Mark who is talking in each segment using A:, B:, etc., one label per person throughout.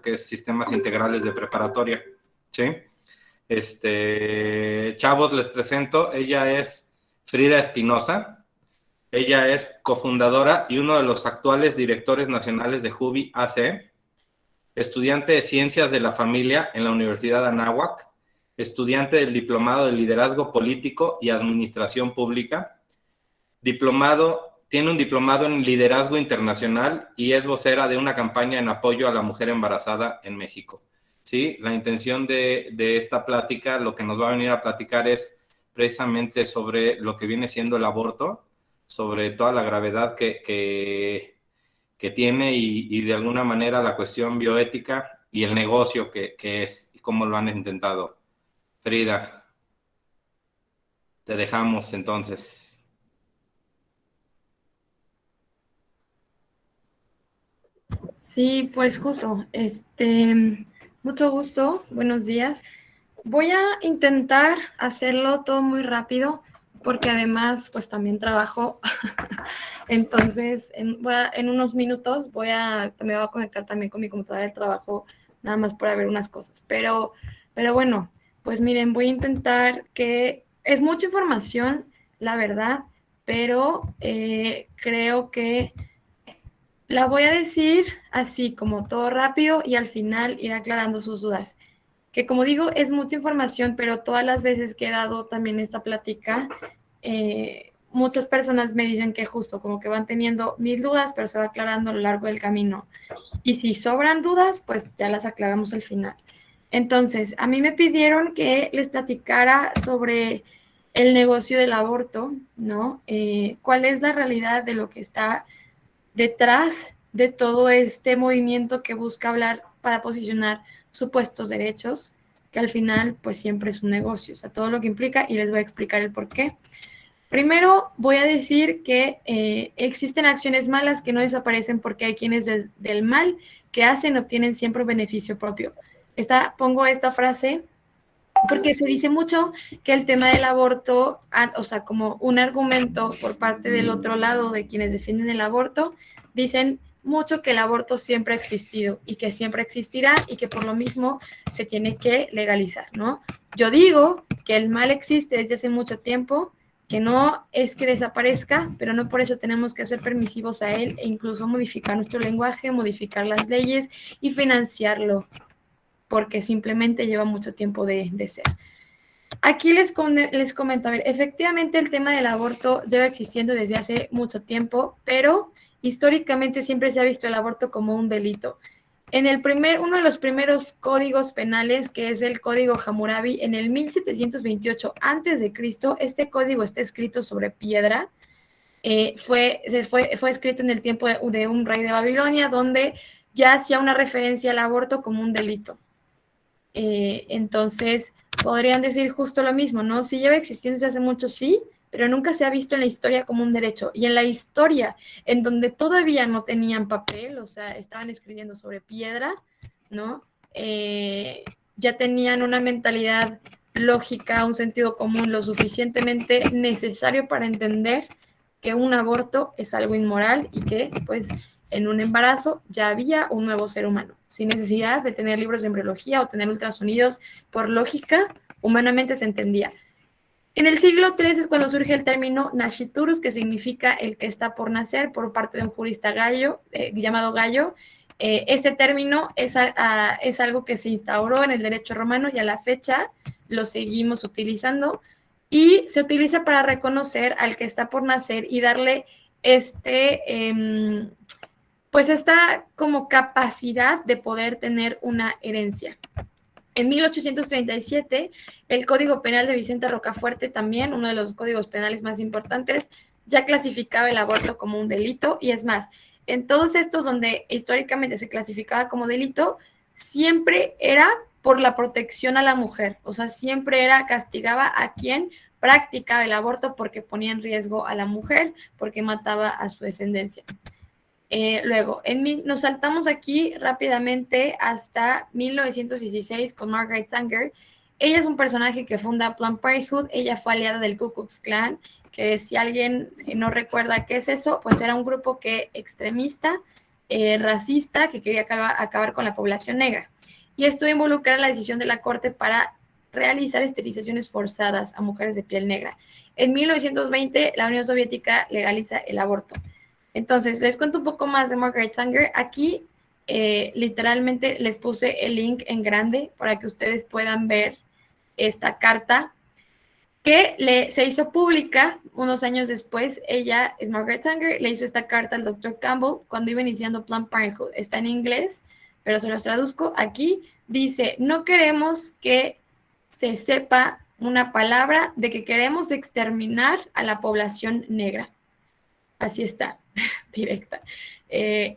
A: que es Sistemas Integrales de Preparatoria, ¿sí? Chavos, les presento, ella es Frida Espinosa, ella es cofundadora y uno de los actuales directores nacionales de JUVI AC, estudiante de Ciencias de la Familia en la Universidad de Anáhuac, estudiante del Diplomado de Liderazgo Político y Administración Pública, tiene un diplomado en Liderazgo Internacional y es vocera de una campaña en apoyo a la mujer embarazada en México. ¿Sí? La intención de esta plática, lo que nos va a venir a platicar es precisamente sobre lo que viene siendo el aborto, sobre toda la gravedad que tiene y de alguna manera la cuestión bioética y el negocio que es y cómo lo han intentado. Frida, te dejamos entonces.
B: Sí, pues justo, mucho gusto, buenos días. Voy a intentar hacerlo todo muy rápido porque además pues también trabajo. Entonces en unos minutos me voy a conectar también con mi computadora de trabajo nada más para ver unas cosas. Pero bueno, pues miren, voy a intentar que es mucha información, la verdad, pero creo que la voy a decir así como todo rápido y al final ir aclarando sus dudas. Que como digo, es mucha información, pero todas las veces que he dado también esta plática, muchas personas me dicen que justo como que van teniendo mil dudas, pero se va aclarando a lo largo del camino. Y si sobran dudas, pues ya las aclaramos al final. Entonces, a mí me pidieron que les platicara sobre el negocio del aborto, ¿no? ¿Cuál es la realidad de lo que está detrás de todo este movimiento que busca hablar para posicionar supuestos derechos, que al final pues siempre es un negocio, o sea, todo lo que implica, y les voy a explicar el por qué. Primero voy a decir que existen acciones malas que no desaparecen porque hay quienes del mal que hacen obtienen siempre un beneficio propio. Pongo esta frase porque se dice mucho que el tema del aborto, o sea, como un argumento por parte del otro lado de quienes defienden el aborto, dicen mucho que el aborto siempre ha existido y que siempre existirá y que por lo mismo se tiene que legalizar, ¿no? Yo digo que el mal existe desde hace mucho tiempo, que no es que desaparezca, pero no por eso tenemos que ser permisivos a él e incluso modificar nuestro lenguaje, modificar las leyes y financiarlo, porque simplemente lleva mucho tiempo de ser. Aquí les comento, a ver, efectivamente el tema del aborto lleva existiendo desde hace mucho tiempo, pero históricamente siempre se ha visto el aborto como un delito. Uno de los primeros códigos penales, que es el Código Hammurabi, en el 1728 a.C., este código está escrito sobre piedra. Fue escrito en el tiempo de un rey de Babilonia, donde ya hacía una referencia al aborto como un delito. Entonces, podrían decir justo lo mismo, ¿no? Sí lleva existiendo desde hace mucho, sí, pero nunca se ha visto en la historia como un derecho. Y en la historia, en donde todavía no tenían papel, o sea, estaban escribiendo sobre piedra, ¿no? Ya tenían una mentalidad lógica, un sentido común lo suficientemente necesario para entender que un aborto es algo inmoral y que, pues, en un embarazo ya había un nuevo ser humano, sin necesidad de tener libros de embriología o tener ultrasonidos. Por lógica, humanamente se entendía. En el siglo III es cuando surge el término nasciturus, que significa el que está por nacer, por parte de un jurista llamado Gallo. Este término es algo que se instauró en el derecho romano y a la fecha lo seguimos utilizando, y se utiliza para reconocer al que está por nacer y darle pues esta como capacidad de poder tener una herencia. En 1837, el Código Penal de Vicente Rocafuerte, también uno de los códigos penales más importantes, ya clasificaba el aborto como un delito, y es más, en todos estos donde históricamente se clasificaba como delito, siempre era por la protección a la mujer, o sea, siempre castigaba a quien practicaba el aborto porque ponía en riesgo a la mujer, porque mataba a su descendencia. Luego, nos saltamos aquí rápidamente hasta 1916 con Margaret Sanger. Ella es un personaje que funda Planned Parenthood. Ella fue aliada del Ku Klux Klan, que si alguien no recuerda qué es eso, pues era un grupo extremista racista que quería acabar con la población negra. Y estuvo involucrada en la decisión de la Corte para realizar esterilizaciones forzadas a mujeres de piel negra. En 1920, la Unión Soviética legaliza el aborto. Entonces, les cuento un poco más de Margaret Sanger. Aquí, literalmente, les puse el link en grande para que ustedes puedan ver esta carta que se hizo pública unos años después. Ella es Margaret Sanger, le hizo esta carta al Dr. Campbell cuando iba iniciando Planned Parenthood. Está en inglés, pero se los traduzco aquí. Dice, no queremos que se sepa una palabra de que queremos exterminar a la población negra. Así está, directa.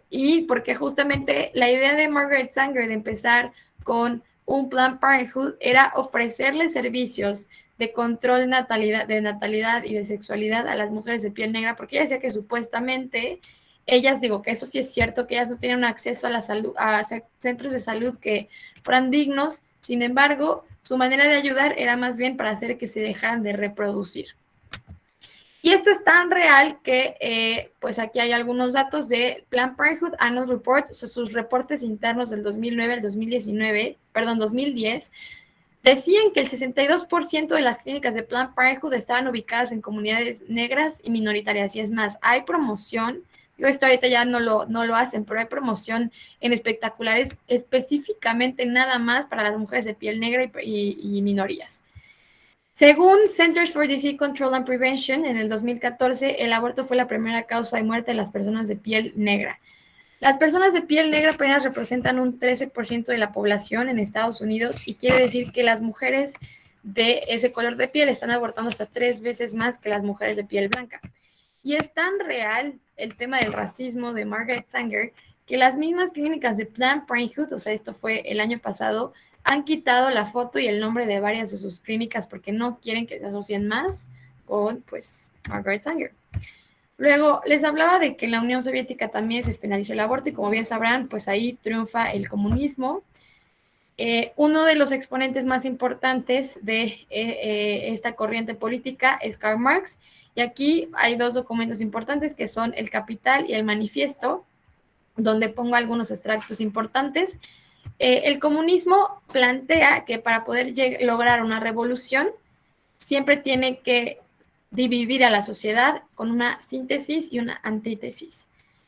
B: Y porque justamente la idea de Margaret Sanger de empezar con un Planned Parenthood era ofrecerle servicios de control de natalidad y de sexualidad a las mujeres de piel negra, porque ella decía que supuestamente ellas, digo que eso sí es cierto, que ellas no tenían acceso a la salud, a centros de salud que fueran dignos. Sin embargo, su manera de ayudar era más bien para hacer que se dejaran de reproducir. Y esto es tan real que, pues aquí hay algunos datos de Planned Parenthood Annual Report, sus reportes internos del 2009 al 2010, decían que el 62% de las clínicas de Planned Parenthood estaban ubicadas en comunidades negras y minoritarias. Y es más, hay promoción, digo, esto ahorita ya no lo hacen, pero hay promoción en espectaculares específicamente nada más para las mujeres de piel negra y minorías. Según Centers for Disease Control and Prevention, en el 2014, el aborto fue la primera causa de muerte de las personas de piel negra. Las personas de piel negra apenas representan un 13% de la población en Estados Unidos, y quiere decir que las mujeres de ese color de piel están abortando hasta 3 veces más que las mujeres de piel blanca. Y es tan real el tema del racismo de Margaret Sanger que las mismas clínicas de Planned Parenthood, o sea, esto fue el año pasado, han quitado la foto y el nombre de varias de sus clínicas porque no quieren que se asocien más con, pues, Margaret Sanger. Luego, les hablaba de que en la Unión Soviética también se despenalizó el aborto, y como bien sabrán, pues ahí triunfa el comunismo. Uno de los exponentes más importantes de esta corriente política es Karl Marx, y aquí hay 2 documentos importantes que son el Capital y el Manifiesto, donde pongo algunos extractos importantes. El comunismo plantea que para poder lograr una revolución siempre tiene que dividir a la sociedad con una síntesis y una antítesis.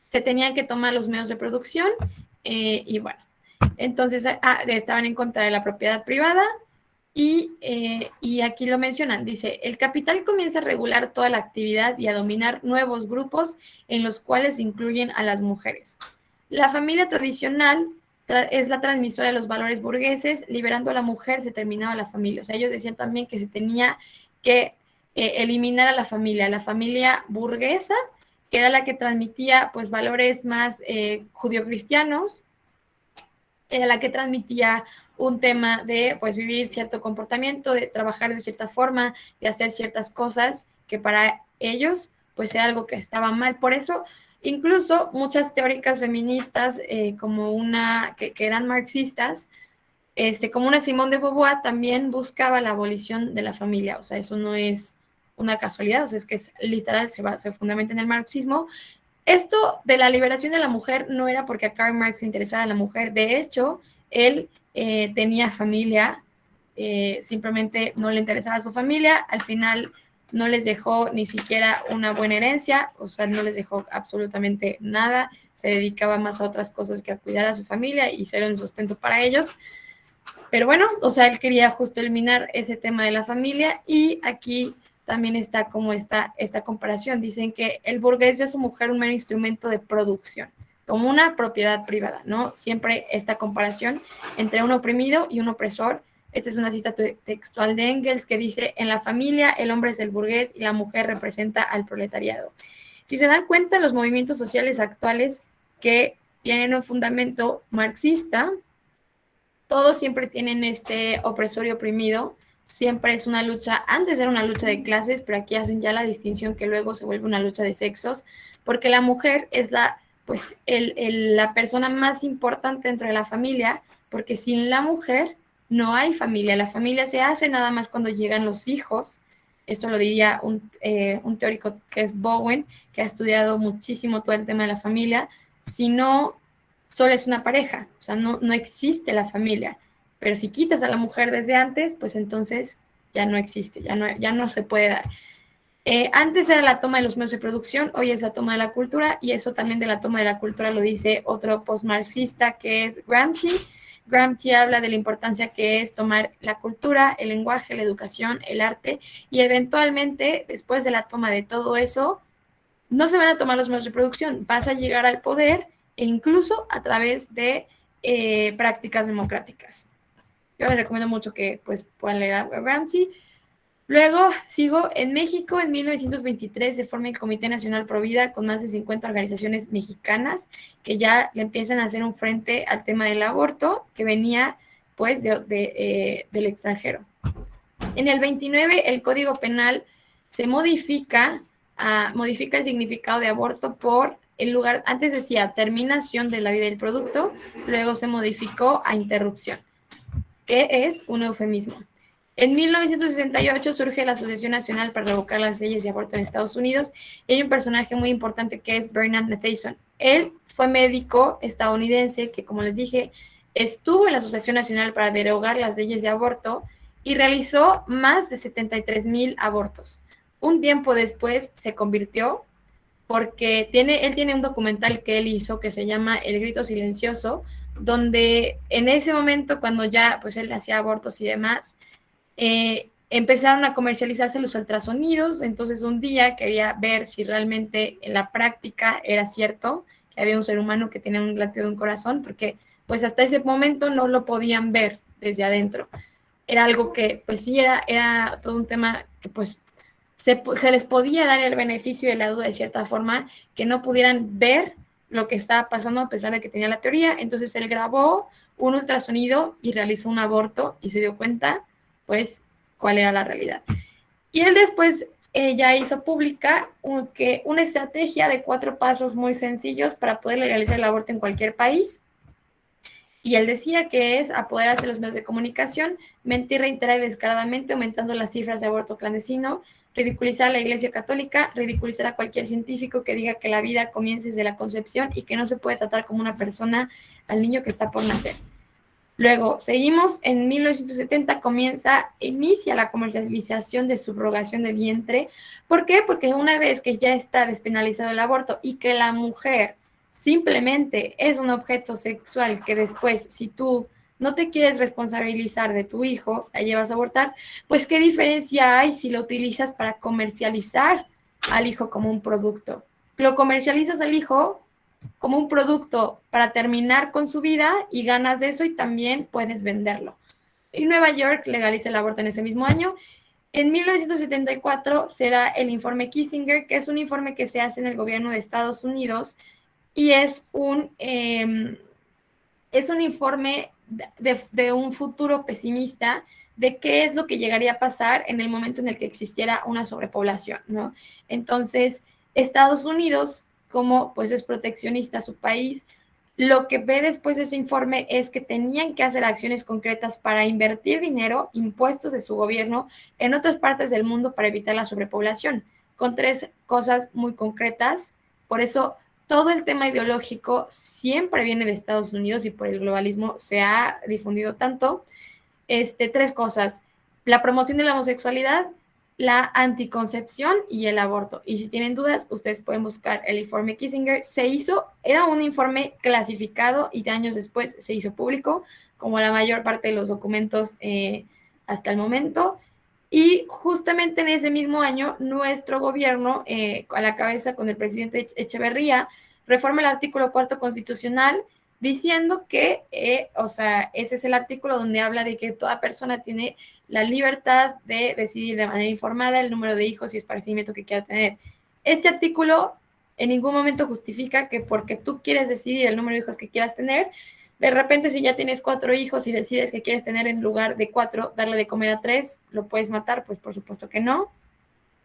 B: Se tenían que tomar los medios de producción y bueno, entonces estaban en contra de la propiedad privada y aquí lo mencionan, dice, el capital comienza a regular toda la actividad y a dominar nuevos grupos en los cuales incluyen a las mujeres. La familia tradicional es la transmisora de los valores burgueses. Liberando a la mujer se terminaba la familia. O sea, ellos decían también que se tenía que eliminar a la familia burguesa, que era la que transmitía pues valores más judio-cristianos, era la que transmitía un tema de pues vivir cierto comportamiento, de trabajar de cierta forma, de hacer ciertas cosas que para ellos pues era algo que estaba mal. Por eso incluso muchas teóricas feministas como una que eran marxistas, como una Simone de Beauvoir, también buscaba la abolición de la familia. O sea, eso no es una casualidad, o sea, es que es literal, se fundamenta en el marxismo. Esto de la liberación de la mujer no era porque a Karl Marx le interesara a la mujer. De hecho, él tenía familia, simplemente no le interesaba a su familia. Al final no les dejó ni siquiera una buena herencia, o sea, no les dejó absolutamente nada. Se dedicaba más a otras cosas que a cuidar a su familia y ser un sustento para ellos. Pero bueno, o sea, él quería justo eliminar ese tema de la familia, y aquí también está como esta comparación. Dicen que el burgués ve a su mujer un mero instrumento de producción, como una propiedad privada, ¿no? Siempre esta comparación entre un oprimido y un opresor. Esta es una cita textual de Engels que dice, en la familia el hombre es el burgués y la mujer representa al proletariado. Si se dan cuenta, los movimientos sociales actuales que tienen un fundamento marxista, todos siempre tienen este opresor y oprimido. Siempre es una lucha, antes era una lucha de clases, pero aquí hacen ya la distinción que luego se vuelve una lucha de sexos, porque la mujer es la persona más importante dentro de la familia, porque sin la mujer no hay familia. La familia se hace nada más cuando llegan los hijos. Esto lo diría un teórico que es Bowen, que ha estudiado muchísimo todo el tema de la familia. sino solo es una pareja, o sea, no existe la familia. Pero si quitas a la mujer desde antes, pues entonces ya no existe, ya no se puede dar. Antes era la toma de los medios de producción, hoy es la toma de la cultura, y eso también de la toma de la cultura lo dice otro postmarxista que es Gramsci. Gramsci habla de la importancia que es tomar la cultura, el lenguaje, la educación, el arte, y eventualmente, después de la toma de todo eso, no se van a tomar los medios de producción, vas a llegar al poder e incluso a través de prácticas democráticas. Yo les recomiendo mucho que pues, puedan leer a Gramsci. Luego sigo en México, en 1923 se forma el Comité Nacional Pro Vida con más de 50 organizaciones mexicanas que ya le empiezan a hacer un frente al tema del aborto que venía pues del extranjero. En el 29 el Código Penal se modifica el significado de aborto por el lugar, antes decía terminación de la vida del producto, luego se modificó a interrupción, que es un eufemismo. En 1968 surge la Asociación Nacional para Revocar las Leyes de Aborto en Estados Unidos y hay un personaje muy importante que es Bernard Matheson. Él fue médico estadounidense que, como les dije, estuvo en la Asociación Nacional para Derogar las Leyes de Aborto y realizó más de 73,000 abortos. Un tiempo después se convirtió porque él tiene un documental que él hizo que se llama El Grito Silencioso, donde en ese momento, cuando ya pues él hacía abortos y demás, empezaron a comercializarse los ultrasonidos, entonces un día quería ver si realmente en la práctica era cierto que había un ser humano que tenía un latido de un corazón, porque pues hasta ese momento no lo podían ver desde adentro. Era algo que pues sí era todo un tema que pues se les podía dar el beneficio de la duda de cierta forma, que no pudieran ver lo que estaba pasando a pesar de que tenía la teoría. Entonces él grabó un ultrasonido y realizó un aborto y se dio cuenta pues cuál era la realidad. Y él después ya hizo pública una estrategia de 4 pasos muy sencillos para poder legalizar el aborto en cualquier país. Y él decía que es apoderarse de los medios de comunicación, mentir reiterada y descaradamente, aumentando las cifras de aborto clandestino, ridiculizar a la Iglesia Católica, ridiculizar a cualquier científico que diga que la vida comienza desde la concepción y que no se puede tratar como una persona al niño que está por nacer. Luego, seguimos, en 1970 inicia la comercialización de subrogación de vientre. ¿Por qué? Porque una vez que ya está despenalizado el aborto y que la mujer simplemente es un objeto sexual que después, si tú no te quieres responsabilizar de tu hijo, la llevas a abortar, pues ¿qué diferencia hay si lo utilizas para comercializar al hijo como un producto? Lo comercializas al hijo como un producto para terminar con su vida y ganas de eso y también puedes venderlo. Y Nueva York legaliza el aborto en ese mismo año. En 1974 se da el informe Kissinger, que es un informe que se hace en el gobierno de Estados Unidos y es un informe de un futuro pesimista de qué es lo que llegaría a pasar en el momento en el que existiera una sobrepoblación, ¿no? Entonces, Estados Unidos, como pues es proteccionista su país, lo que ve después de ese informe es que tenían que hacer acciones concretas para invertir dinero, impuestos de su gobierno en otras partes del mundo para evitar la sobrepoblación, con 3 cosas muy concretas. Por eso todo el tema ideológico siempre viene de Estados Unidos y por el globalismo se ha difundido tanto. 3 cosas: la promoción de la homosexualidad, la anticoncepción y el aborto. Y si tienen dudas, ustedes pueden buscar el informe Kissinger. Era un informe clasificado y años después se hizo público, como la mayor parte de los documentos hasta el momento. Y justamente en ese mismo año, nuestro gobierno, a la cabeza con el presidente Echeverría, reforma el artículo 4 constitucional diciendo que, ese es el artículo donde habla de que toda persona tiene la libertad de decidir de manera informada el número de hijos y esparcimiento que quiera tener. Este artículo en ningún momento justifica que porque tú quieres decidir el número de hijos que quieras tener, de repente si ya tienes 4 hijos y decides que quieres tener en lugar de 4, darle de comer a 3, ¿lo puedes matar? Pues por supuesto que no.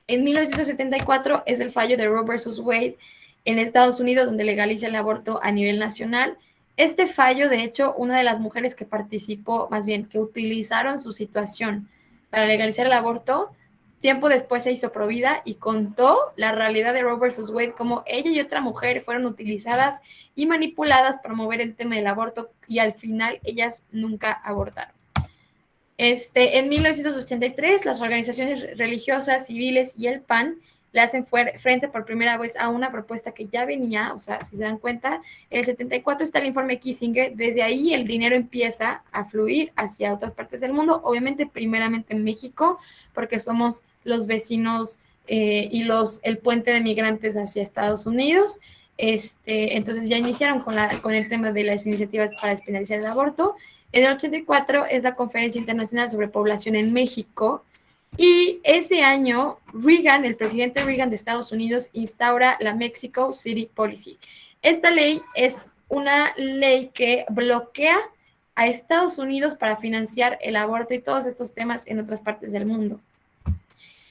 B: En 1974 es el fallo de Roe versus Wade en Estados Unidos, donde legaliza el aborto a nivel nacional. Este fallo, de hecho, una de las mujeres que participó, más bien, que utilizaron su situación para legalizar el aborto, Tiempo después se hizo Provida y contó la realidad de Roe versus Wade, cómo ella y otra mujer fueron utilizadas y manipuladas para mover el tema del aborto y al final ellas nunca abortaron. En 1983, las organizaciones religiosas, civiles y el PAN le hacen frente por primera vez a una propuesta que ya venía, o sea, si se dan cuenta, en el 74 está el informe Kissinger, desde ahí el dinero empieza a fluir hacia otras partes del mundo, obviamente primeramente en México, porque somos los vecinos y el puente de migrantes hacia Estados Unidos. Entonces ya iniciaron con el tema de las iniciativas para despenalizar el aborto. En el 84 es la Conferencia Internacional sobre Población en México, y ese año el presidente Reagan de Estados Unidos, instaura la Mexico City Policy. Esta ley es una ley que bloquea a Estados Unidos para financiar el aborto y todos estos temas en otras partes del mundo.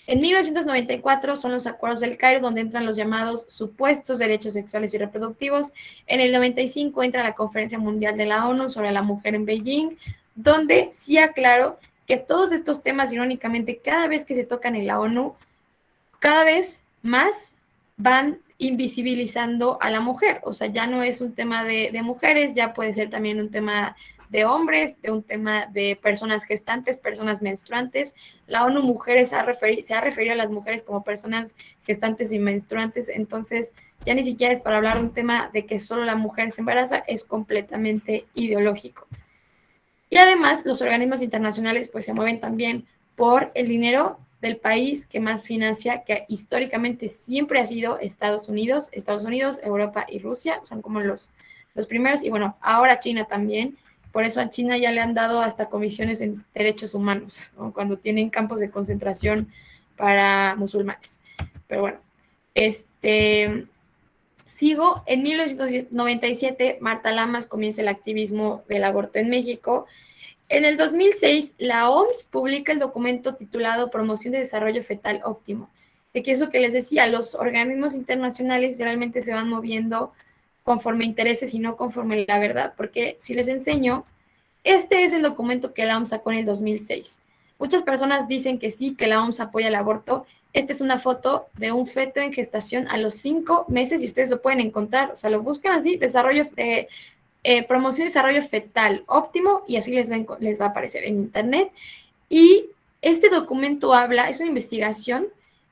B: En 1994 son los Acuerdos del Cairo, donde entran los llamados supuestos derechos sexuales y reproductivos. En el 95 entra la Conferencia Mundial de la ONU sobre la mujer en Beijing, donde sí aclaró que todos estos temas, irónicamente, cada vez que se tocan en la ONU, cada vez más van invisibilizando a la mujer. O sea, ya no es un tema de mujeres, ya puede ser también un tema de hombres, de un tema de personas gestantes, personas menstruantes. La ONU Mujeres se ha referido a las mujeres como personas gestantes y menstruantes, entonces ya ni siquiera es para hablar de un tema de que solo la mujer se embaraza, es completamente ideológico. Y además los organismos internacionales pues se mueven también por el dinero del país que más financia, que históricamente siempre ha sido Estados Unidos, Europa y Rusia, son como los primeros, y bueno, ahora China también. Por eso a China ya le han dado hasta comisiones en derechos humanos, ¿no? Cuando tienen campos de concentración para musulmanes. Pero bueno, sigo. En 1997, Marta Lamas comienza el activismo del aborto en México. En el 2006, la OMS publica el documento titulado Promoción de Desarrollo Fetal Óptimo. De que eso que les decía, los organismos internacionales realmente se van moviendo conforme intereses y no conforme la verdad, porque si les enseño, este es el documento que la OMS sacó en el 2006. Muchas personas dicen que sí, que la OMS apoya el aborto. Esta es una foto de un feto en gestación a los 5 meses y ustedes lo pueden encontrar, o sea, lo buscan así, promoción de desarrollo fetal óptimo, y así les va a aparecer en internet. Y este documento es una investigación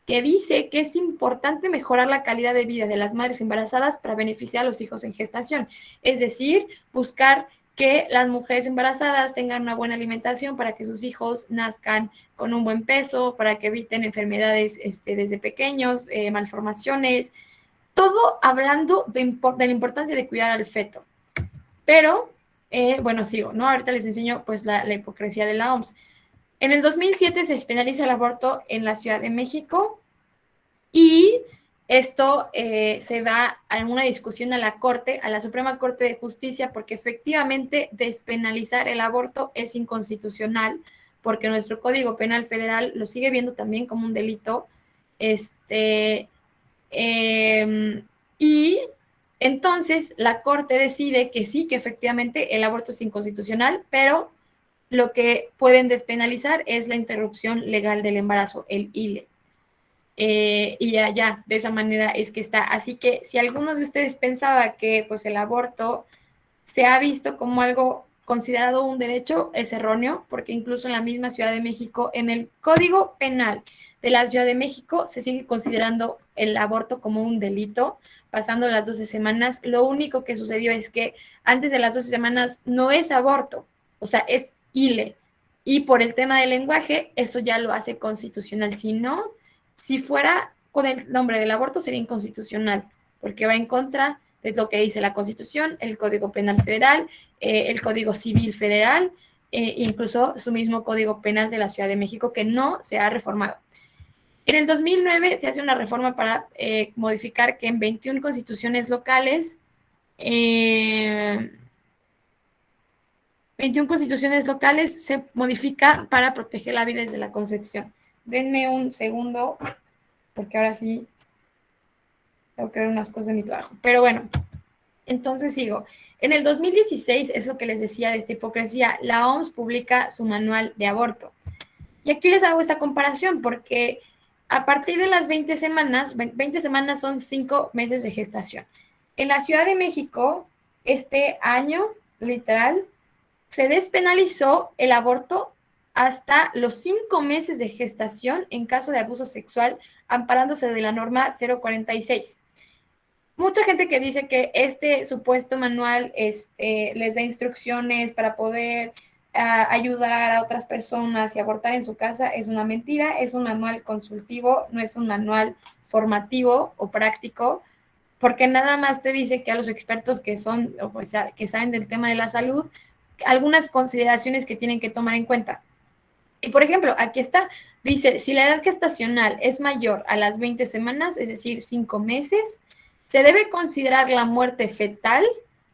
B: que dice que es importante mejorar la calidad de vida de las madres embarazadas para beneficiar a los hijos en gestación. Es decir, buscar que las mujeres embarazadas tengan una buena alimentación para que sus hijos nazcan con un buen peso, para que eviten enfermedades desde pequeños, malformaciones, todo hablando de la importancia de cuidar al feto. Pero, bueno, sigo, ¿no? Ahorita les enseño pues la hipocresía de la OMS. En el 2007 se despenaliza el aborto en la Ciudad de México, y esto se da en una discusión a la Suprema Corte de Justicia, porque efectivamente despenalizar el aborto es inconstitucional, porque nuestro Código Penal Federal lo sigue viendo también como un delito. Y entonces la Corte decide que sí, que efectivamente el aborto es inconstitucional, pero lo que pueden despenalizar es la interrupción legal del embarazo, el ILE. Y ya, de esa manera es que está. Así que si alguno de ustedes pensaba que pues el aborto se ha visto como algo considerado un derecho, es erróneo, porque incluso en la misma Ciudad de México, en el Código Penal de la Ciudad de México, se sigue considerando el aborto como un delito, pasando las 12 semanas. Lo único que sucedió es que antes de las 12 semanas no es aborto, o sea, es ILE. Y por el tema del lenguaje, eso ya lo hace constitucional. Si no, si fuera con el nombre del aborto, sería inconstitucional, porque va en contra de lo que dice la Constitución, el Código Penal Federal, el Código Civil Federal, incluso su mismo Código Penal de la Ciudad de México, que no se ha reformado. En el 2009 se hace una reforma para modificar que en 21 constituciones locales, 21 constituciones locales se modifica para proteger la vida desde la concepción. Denme un segundo, porque ahora sí tengo que ver unas cosas de mi trabajo. Pero bueno, entonces sigo. En el 2016, es lo que les decía de esta hipocresía, la OMS publica su manual de aborto. Y aquí les hago esta comparación porque a partir de las 20 semanas son 5 meses de gestación. En la Ciudad de México, este año, literal, se despenalizó el aborto hasta los 5 meses de gestación en caso de abuso sexual, amparándose de la norma 046. Mucha gente que dice que este supuesto manual les da instrucciones para poder ayudar a otras personas y abortar en su casa es una mentira. Es un manual consultivo, no es un manual formativo o práctico, porque nada más te dice que a los expertos que son, o sea, que saben del tema de la salud, algunas consideraciones que tienen que tomar en cuenta. Y por ejemplo, aquí está, dice, si la edad gestacional es mayor a las 20 semanas, es decir, 5 meses, se debe considerar la muerte fetal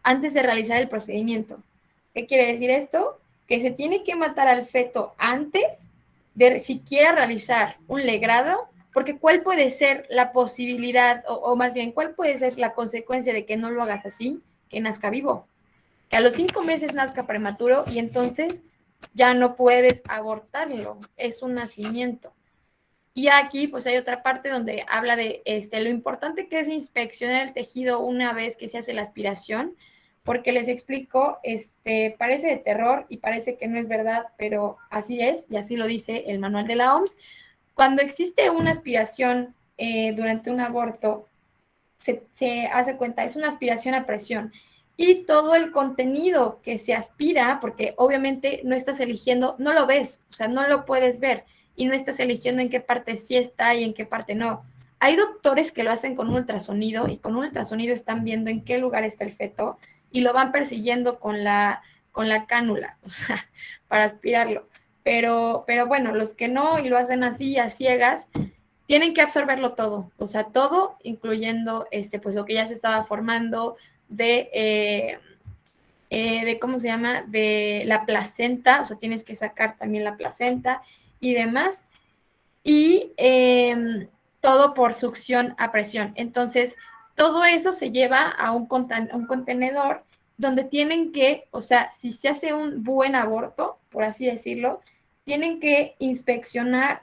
B: antes de realizar el procedimiento. ¿Qué quiere decir esto? Que se tiene que matar al feto antes de siquiera realizar un legrado, porque ¿cuál puede ser la posibilidad, o más bien, cuál puede ser la consecuencia de que no lo hagas así? Que nazca vivo, que a los 5 meses nazca prematuro y entonces ya no puedes abortarlo, es un nacimiento. Y aquí pues hay otra parte donde habla de lo importante que es inspeccionar el tejido una vez que se hace la aspiración, porque les explico, parece de terror y parece que no es verdad, pero así es, y así lo dice el manual de la OMS. Cuando existe una aspiración durante un aborto, se hace cuenta, es una aspiración a presión. Y todo el contenido que se aspira, porque obviamente no estás eligiendo, no lo ves, o sea, no lo puedes ver y no estás eligiendo en qué parte sí está y en qué parte no. Hay doctores que lo hacen con un ultrasonido y con un ultrasonido están viendo en qué lugar está el feto y lo van persiguiendo con la cánula, o sea, para aspirarlo. Pero bueno, los que no y lo hacen así a ciegas, tienen que absorberlo todo, o sea, todo, incluyendo pues lo que ya se estaba formando de ¿cómo se llama? De la placenta, o sea, tienes que sacar también la placenta y demás, y todo por succión a presión. Entonces, todo eso se lleva a un contenedor donde tienen que, o sea, si se hace un buen aborto, por así decirlo, tienen que inspeccionar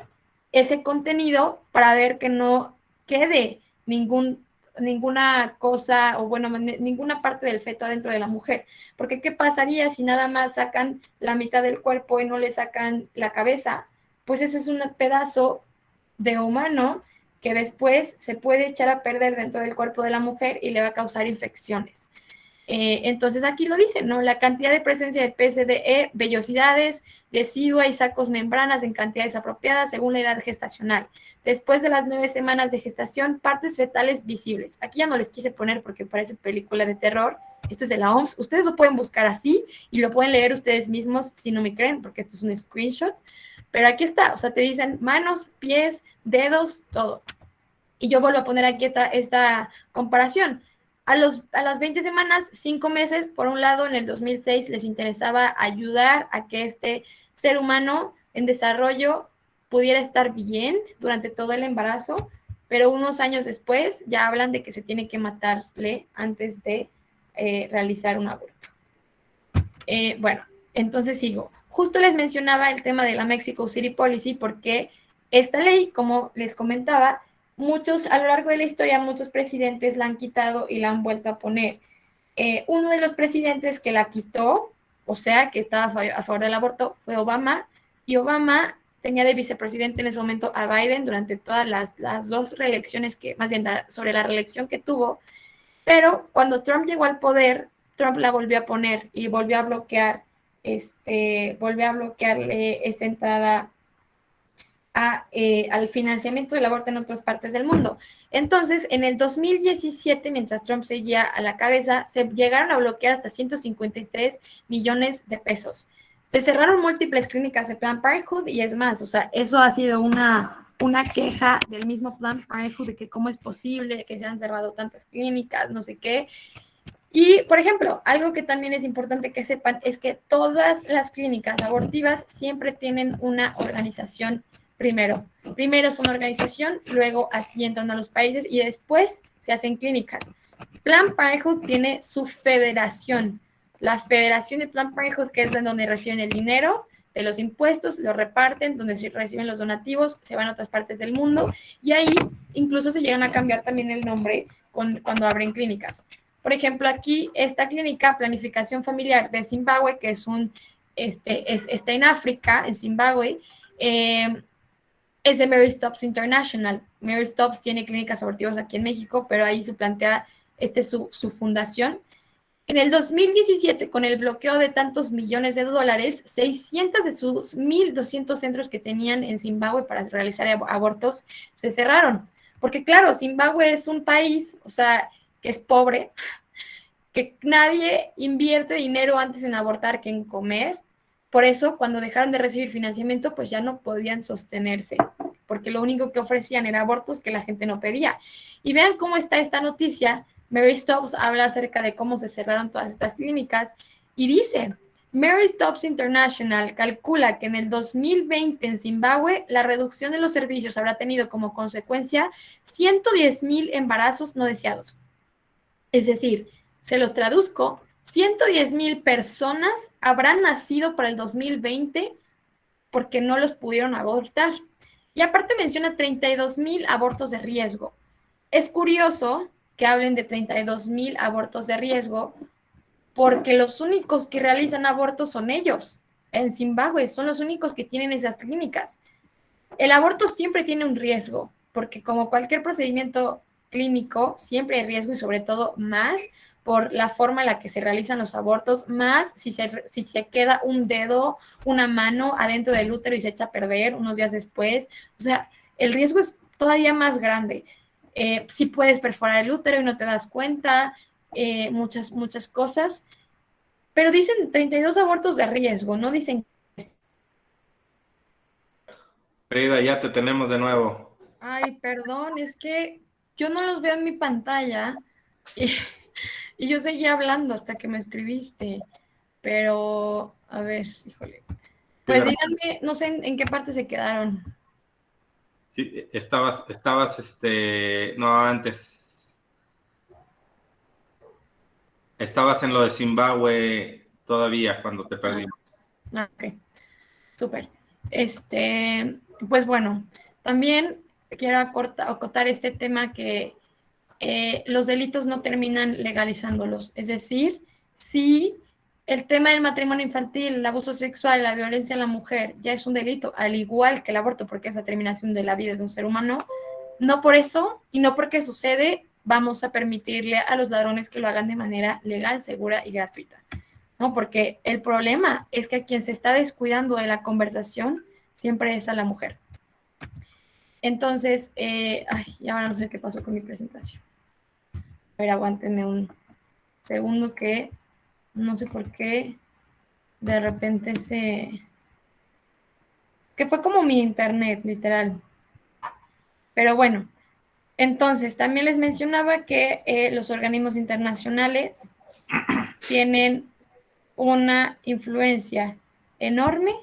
B: ese contenido para ver que no quede ninguna cosa o bueno, ninguna parte del feto adentro de la mujer. Porque ¿qué pasaría si nada más sacan la mitad del cuerpo y no le sacan la cabeza? Pues ese es un pedazo de humano que después se puede echar a perder dentro del cuerpo de la mujer y le va a causar infecciones. Entonces aquí lo dice, ¿no? La cantidad de presencia de PCDE, vellosidades, decidua y sacos membranas en cantidades apropiadas según la edad gestacional. Después de las 9 semanas de gestación, partes fetales visibles. Aquí ya no les quise poner porque parece película de terror. Esto es de la OMS. Ustedes lo pueden buscar así y lo pueden leer ustedes mismos si no me creen, porque esto es un screenshot. Pero aquí está, o sea, te dicen manos, pies, dedos, todo. Y yo vuelvo a poner aquí esta comparación. A las 20 semanas, 5 meses, por un lado, en el 2006 les interesaba ayudar a que este ser humano en desarrollo pudiera estar bien durante todo el embarazo, pero unos años después ya hablan de que se tiene que matarle antes de realizar un aborto. Bueno, entonces sigo. Justo les mencionaba el tema de la Mexico City Policy porque esta ley, como les comentaba, a lo largo de la historia, muchos presidentes la han quitado y la han vuelto a poner. Uno de los presidentes que la quitó, o sea, que estaba a favor del aborto, fue Obama, y Obama tenía de vicepresidente en ese momento a Biden durante todas las dos reelecciones sobre la reelección que tuvo, pero cuando Trump llegó al poder, Trump la volvió a poner y volvió a bloquear esta entrada al financiamiento del aborto en otras partes del mundo. Entonces, en el 2017, mientras Trump seguía a la cabeza, se llegaron a bloquear hasta 153 millones de pesos. Se cerraron múltiples clínicas de Planned Parenthood y es más, o sea, eso ha sido una queja del mismo Planned Parenthood de que cómo es posible que se han cerrado tantas clínicas, no sé qué. Y, por ejemplo, algo que también es importante que sepan es que todas las clínicas abortivas siempre tienen una organización primero. Primero es una organización, luego así entran a los países y después se hacen clínicas. Planned Parenthood tiene su federación. La federación de Planned Parenthood, que es de donde reciben el dinero, de los impuestos, lo reparten, donde se reciben los donativos, se van a otras partes del mundo, y ahí incluso se llegan a cambiar también el nombre cuando abren clínicas. Por ejemplo, aquí esta clínica Planificación Familiar de Zimbabue, que está en África, en Zimbabue, es de Mary Stopes International. Mary Stopes tiene clínicas abortivas aquí en México, pero ahí se plantea su fundación. En el 2017, con el bloqueo de tantos millones de dólares, 600 de sus 1,200 centros que tenían en Zimbabue para realizar abortos se cerraron. Porque claro, Zimbabue es un país, o sea, que es pobre, que nadie invierte dinero antes en abortar que en comer. Por eso, cuando dejaron de recibir financiamiento, pues ya no podían sostenerse, porque lo único que ofrecían era abortos que la gente no pedía. Y vean cómo está esta noticia. Mary Stopes habla acerca de cómo se cerraron todas estas clínicas y dice, Mary Stopes International calcula que en el 2020 en Zimbabue la reducción de los servicios habrá tenido como consecuencia 110,000 embarazos no deseados. Es decir, se los traduzco, 110,000 personas habrán nacido para el 2020 porque no los pudieron abortar. Y aparte menciona 32,000 abortos de riesgo. Es curioso que hablen de 32,000 abortos de riesgo porque los únicos que realizan abortos son ellos. En Zimbabue son los únicos que tienen esas clínicas. El aborto siempre tiene un riesgo, porque como cualquier procedimiento clínico, siempre hay riesgo y sobre todo más por la forma en la que se realizan los abortos, más si se queda un dedo, una mano adentro del útero y se echa a perder unos días después. O sea, el riesgo es todavía más grande. Si puedes perforar el útero y no te das cuenta, muchas cosas. Pero dicen 32 abortos de riesgo, no dicen...
A: Frida, ya te tenemos de nuevo.
B: Ay, perdón, es que yo no los veo en mi pantalla y yo seguía hablando hasta que me escribiste, pero a ver, híjole. Pues díganme, no sé en qué parte se quedaron.
A: Sí, no, antes. Estabas en lo de Zimbabue todavía cuando te perdimos.
B: Ok, súper. Pues bueno, también quiero acotar este tema que los delitos no terminan legalizándolos. Es decir, si el tema del matrimonio infantil, el abuso sexual, la violencia a la mujer ya es un delito, al igual que el aborto, porque es la terminación de la vida de un ser humano, no por eso y no porque sucede, vamos a permitirle a los ladrones que lo hagan de manera legal, segura y gratuita. ¿No? Porque el problema es que a quien se está descuidando de la conversación siempre es a la mujer. Entonces, y ahora no sé qué pasó con mi presentación. A ver, aguántenme un segundo que no sé por qué de repente que fue como mi internet, literal. Pero bueno, entonces también les mencionaba que los organismos internacionales tienen una influencia enorme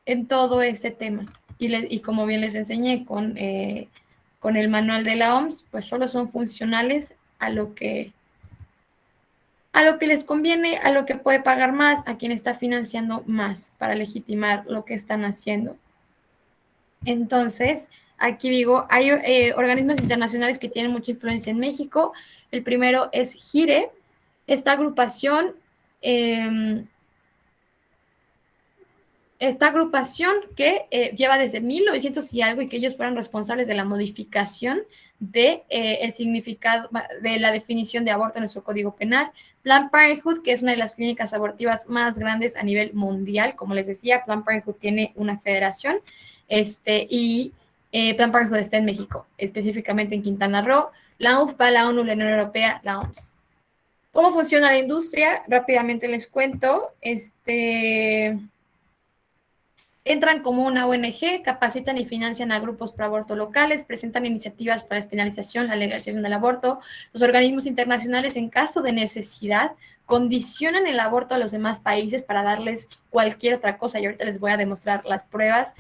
B: en todo este tema. Y como bien les enseñé con el manual de la OMS, pues solo son funcionales a lo que les conviene, a lo que puede pagar más, a quien está financiando más para legitimar lo que están haciendo. Entonces, aquí digo, hay organismos internacionales que tienen mucha influencia en México. El primero es GIRE. Esta agrupación que lleva desde 1900 y algo y que ellos fueron responsables de la modificación de el significado de la definición de aborto en nuestro Código Penal. Planned Parenthood, que es una de las clínicas abortivas más grandes a nivel mundial. Como les decía, Planned Parenthood tiene una federación y Planned Parenthood está en México, específicamente en Quintana Roo. La UNFPA, la ONU, la Unión Europea, la OMS. ¿Cómo funciona la industria? Rápidamente les cuento. Entran como una ONG, capacitan y financian a grupos pro aborto locales, presentan iniciativas para la despenalización, la legalización del aborto. Los organismos internacionales, en caso de necesidad, condicionan el aborto a los demás países para darles cualquier otra cosa. Y ahorita les voy a demostrar las pruebas.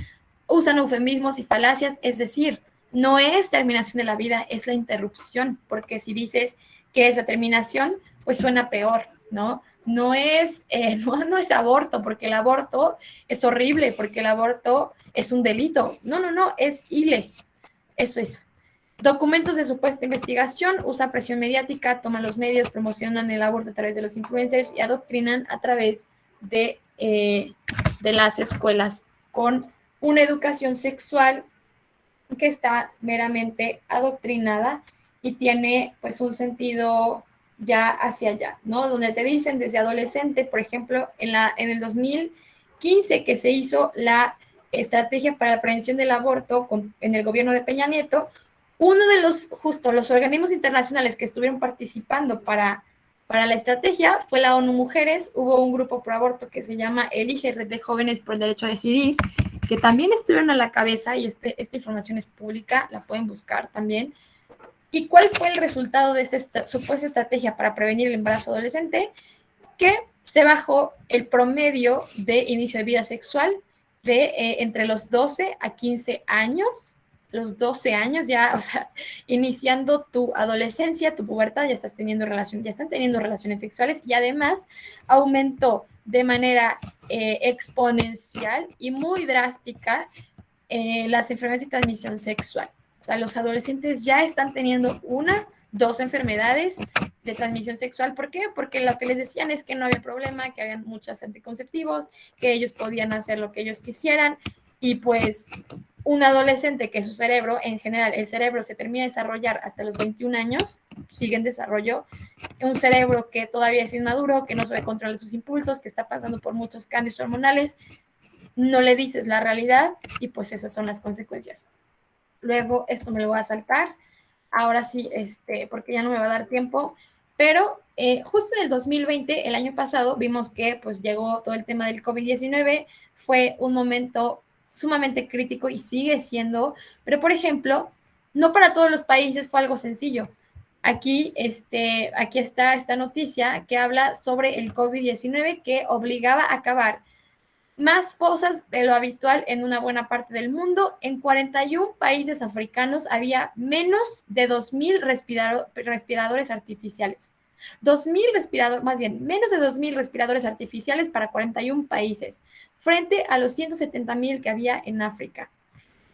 B: Usan eufemismos y falacias, es decir, no es terminación de la vida, es la interrupción, porque si dices que es la terminación, pues suena peor, ¿no? no es, no es aborto, porque el aborto es horrible, porque el aborto es un delito. No, es ilegal. Eso es. Documentos de supuesta investigación, usa presión mediática, toman los medios, promocionan el aborto a través de los influencers y adoctrinan a través de las escuelas con una educación sexual que está meramente adoctrinada y tiene pues un sentido ya hacia allá, ¿no? Donde te dicen desde adolescente, por ejemplo, en el 2015 que se hizo la estrategia para la prevención del aborto en el gobierno de Peña Nieto, uno de los organismos internacionales que estuvieron participando para la estrategia fue la ONU Mujeres. Hubo un grupo pro aborto que se llama Elige, Red de Jóvenes por el Derecho a Decidir, que también estuvieron a la cabeza, y esta información es pública, la pueden buscar también. ¿Y cuál fue el resultado de esta supuesta estrategia para prevenir el embarazo adolescente? Que se bajó el promedio de inicio de vida sexual de entre los 12 a 15 años, los 12 años ya, o sea, iniciando tu adolescencia, tu pubertad, ya están teniendo relaciones sexuales, y además aumentó de manera exponencial y muy drástica las enfermedades de transmisión sexual. O sea, los adolescentes ya están teniendo dos enfermedades de transmisión sexual. ¿Por qué? Porque lo que les decían es que no había problema, que habían muchos anticonceptivos, que ellos podían hacer lo que ellos quisieran, y pues un adolescente que su cerebro, en general, el cerebro se termina de desarrollar hasta los 21 años, sigue en desarrollo, un cerebro que todavía es inmaduro, que no sabe controlar sus impulsos, que está pasando por muchos cambios hormonales, no le dices la realidad y pues esas son las consecuencias. Luego esto me lo voy a saltar, ahora sí, porque ya no me va a dar tiempo, pero justo en el 2020, el año pasado, vimos que pues llegó todo el tema del COVID-19, fue un momento sumamente crítico y sigue siendo, pero por ejemplo, no para todos los países fue algo sencillo. Aquí está esta noticia que habla sobre el COVID-19 que obligaba a acabar más fosas de lo habitual en una buena parte del mundo. En 41 países africanos había menos de 2,000 respiradores artificiales. Menos de 2,000 respiradores artificiales para 41 países, frente a los 170,000 que había en África.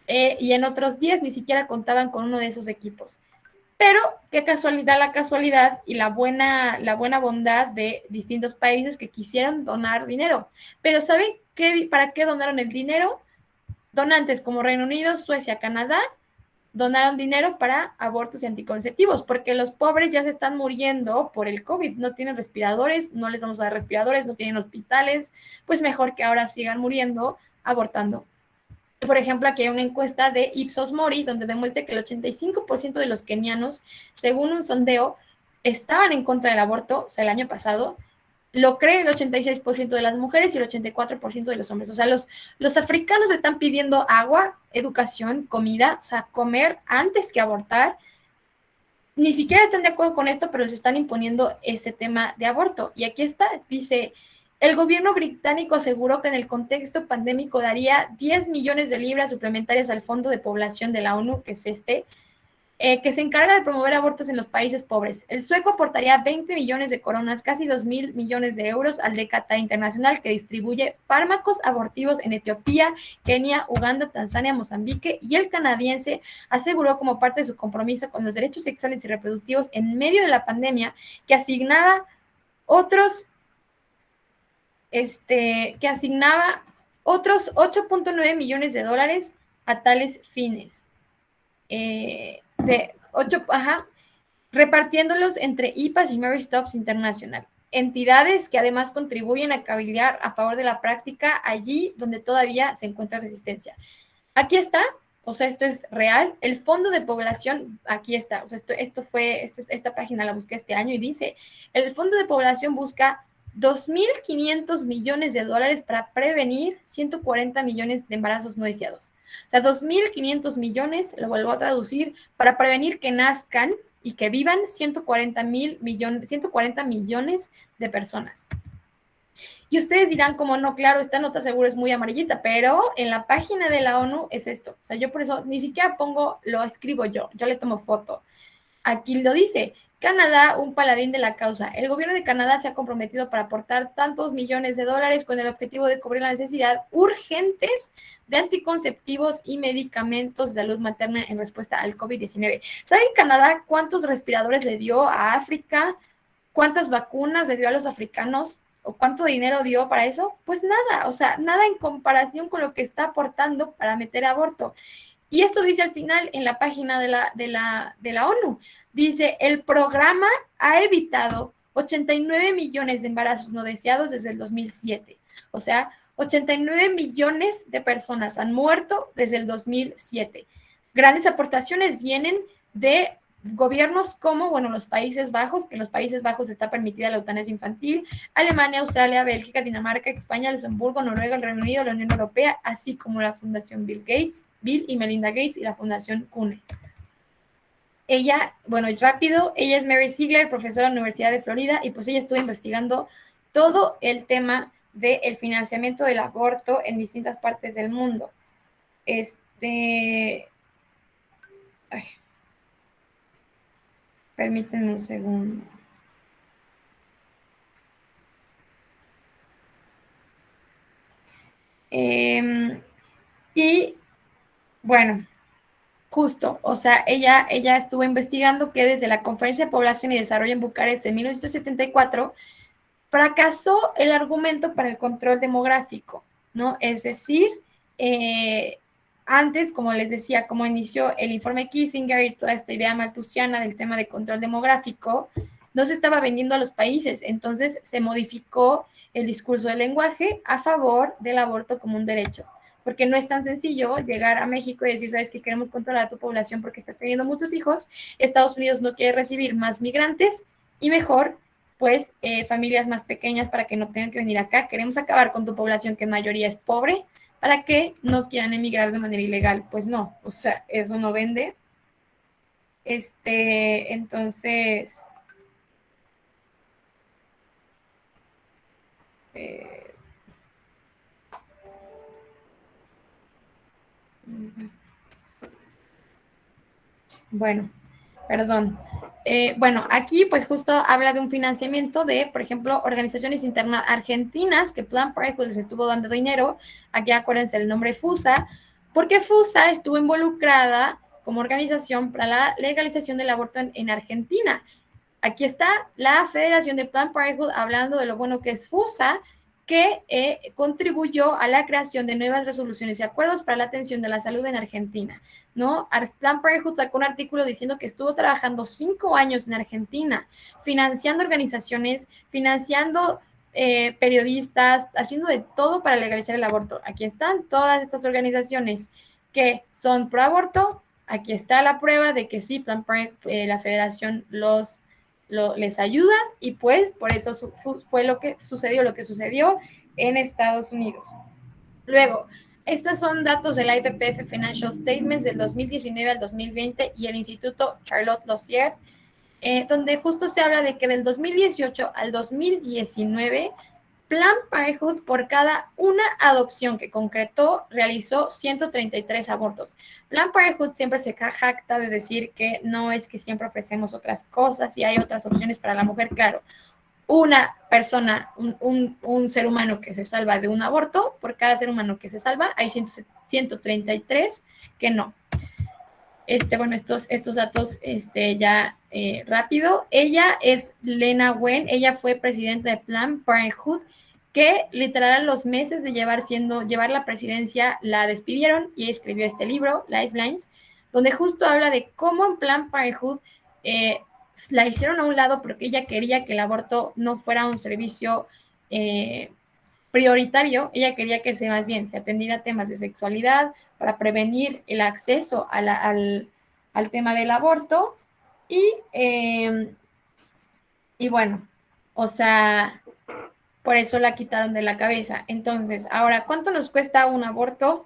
B: Y en otros 10 ni siquiera contaban con uno de esos equipos. Pero qué casualidad, la casualidad y la buena bondad de distintos países que quisieron donar dinero. Pero ¿saben para qué donaron el dinero? Donantes como Reino Unido, Suecia, Canadá, donaron dinero para abortos y anticonceptivos, porque los pobres ya se están muriendo por el COVID, no tienen respiradores, no les vamos a dar respiradores, no tienen hospitales, pues mejor que ahora sigan muriendo abortando. Por ejemplo, aquí hay una encuesta de Ipsos Mori donde demuestra que el 85% de los kenianos, según un sondeo, estaban en contra del aborto, o sea, el año pasado. Lo cree el 86% de las mujeres y el 84% de los hombres. O sea, los africanos están pidiendo agua, educación, comida, o sea, comer antes que abortar. Ni siquiera están de acuerdo con esto, pero les están imponiendo este tema de aborto. Y aquí está, dice: el gobierno británico aseguró que en el contexto pandémico daría 10 millones de libras suplementarias al Fondo de Población de la ONU, que es que se encarga de promover abortos en los países pobres. El sueco aportaría 20 millones de coronas, casi 2,000 millones de euros al DKTA Internacional, que distribuye fármacos abortivos en Etiopía, Kenia, Uganda, Tanzania, Mozambique, y el canadiense aseguró, como parte de su compromiso con los derechos sexuales y reproductivos en medio de la pandemia, que asignaba otros 8.9 millones de dólares a tales fines. Repartiéndolos entre IPAS y Mary Stopes International, entidades que además contribuyen a cabildear a favor de la práctica allí donde todavía se encuentra resistencia. Aquí está, o sea, esto es real. El Fondo de Población, aquí está, o sea, esta página la busqué este año y dice: el Fondo de Población busca 2.500 millones de dólares para prevenir 140 millones de embarazos no deseados. O sea, 2.500 millones, lo vuelvo a traducir, para prevenir que nazcan y que vivan 140 millones de personas. Y ustedes dirán, como no, claro, esta nota seguro es muy amarillista, pero en la página de la ONU es esto. O sea, yo por eso ni siquiera lo escribo yo le tomo foto. aquí lo dice, Canadá, un paladín de la causa. El gobierno de Canadá se ha comprometido para aportar tantos millones de dólares con el objetivo de cubrir la necesidad urgentes de anticonceptivos y medicamentos de salud materna en respuesta al COVID-19. ¿Saben Canadá cuántos respiradores le dio a África? ¿Cuántas vacunas le dio a los africanos? ¿O cuánto dinero dio para eso? Pues nada, o sea, nada en comparación con lo que está aportando para meter aborto. Y esto dice al final en la página de la ONU. Dice, el programa ha evitado 89 millones de embarazos no deseados desde el 2007. O sea, 89 millones de personas han muerto desde el 2007. Grandes aportaciones vienen de gobiernos como, bueno, los Países Bajos, que en los Países Bajos está permitida la eutanasia infantil, Alemania, Australia, Bélgica, Dinamarca, España, Luxemburgo, Noruega, el Reino Unido, la Unión Europea, así como la Fundación Bill y Melinda Gates y la Fundación CUNE. Ella, bueno, rápido, ella es Mary Ziegler, profesora de la Universidad de Florida, y pues ella estuvo investigando todo el tema del financiamiento del aborto en distintas partes del mundo. Permítanme un segundo. Y bueno, justo, o sea, ella estuvo investigando que desde la Conferencia de Población y Desarrollo en Bucarest en 1974 fracasó el argumento para el control demográfico, ¿no? Es decir, antes, como les decía, como inició el informe Kissinger y toda esta idea malthusiana del tema de control demográfico, no se estaba vendiendo a los países, entonces se modificó el discurso del lenguaje a favor del aborto como un derecho, porque no es tan sencillo llegar a México y decir, sabes que queremos controlar a tu población porque estás teniendo muchos hijos, Estados Unidos no quiere recibir más migrantes y mejor, pues, familias más pequeñas para que no tengan que venir acá, queremos acabar con tu población que en mayoría es pobre, para que no quieran emigrar de manera ilegal, pues no, o sea, eso no vende. Entonces, bueno, perdón. Bueno, aquí pues justo habla de un financiamiento de, por ejemplo, organizaciones internas argentinas que Planned Parenthood les estuvo dando dinero. Aquí acuérdense el nombre FUSA, porque FUSA estuvo involucrada como organización para la legalización del aborto en Argentina. Aquí está la Federación de Planned Parenthood hablando de lo bueno que es FUSA, que contribuyó a la creación de nuevas resoluciones y acuerdos para la atención de la salud en Argentina, ¿no? Planned Parenthood sacó un artículo diciendo que estuvo trabajando 5 años en Argentina, financiando organizaciones, financiando periodistas, haciendo de todo para legalizar el aborto. Aquí están todas estas organizaciones que son pro aborto. Aquí está la prueba de que sí, Planned Parenthood, la federación les ayuda y pues por eso fue lo que sucedió en Estados Unidos. Luego, estos son datos del IPPF Financial Statements del 2019 al 2020 y el Instituto Charlotte Lozier, donde justo se habla de que del 2018 al 2019 Planned Parenthood, por cada una adopción que concretó, realizó 133 abortos. Planned Parenthood siempre se jacta de decir que no es que siempre ofrecemos otras cosas y hay otras opciones para la mujer. Claro, una persona, un ser humano que se salva de un aborto, por cada ser humano que se salva, hay 133 que no. Bueno, estos datos ya rápido. Ella es Lena Wen, ella fue presidenta de Planned Parenthood, que literal a los meses de llevar la presidencia la despidieron y escribió este libro, Lifelines, donde justo habla de cómo en Planned Parenthood la hicieron a un lado porque ella quería que el aborto no fuera un servicio prioritario, ella quería que más bien se atendiera temas de sexualidad para prevenir el acceso al tema del aborto y bueno, o sea, por eso la quitaron de la cabeza. Entonces, ahora, ¿cuánto nos cuesta un aborto?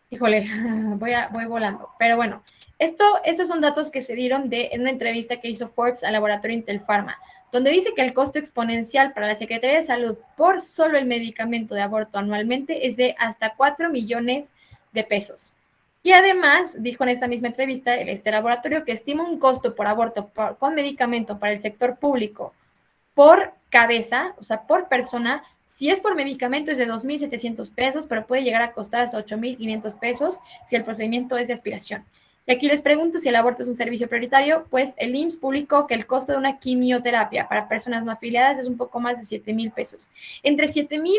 B: Híjole, voy volando. Pero bueno, estos son datos que se dieron en una entrevista que hizo Forbes al laboratorio Intel Pharma, donde dice que el costo exponencial para la Secretaría de Salud por solo el medicamento de aborto anualmente es de hasta 4 millones de pesos. Y además, dijo en esta misma entrevista, este laboratorio que estima un costo por aborto con medicamento para el sector público por cabeza, o sea, por persona. Si es por medicamento es de 2,700 pesos, pero puede llegar a costar hasta 8,500 pesos si el procedimiento es de aspiración. Y aquí les pregunto si el aborto es un servicio prioritario, pues el IMSS publicó que el costo de una quimioterapia para personas no afiliadas es un poco más de 7,000 pesos. Entre 7,000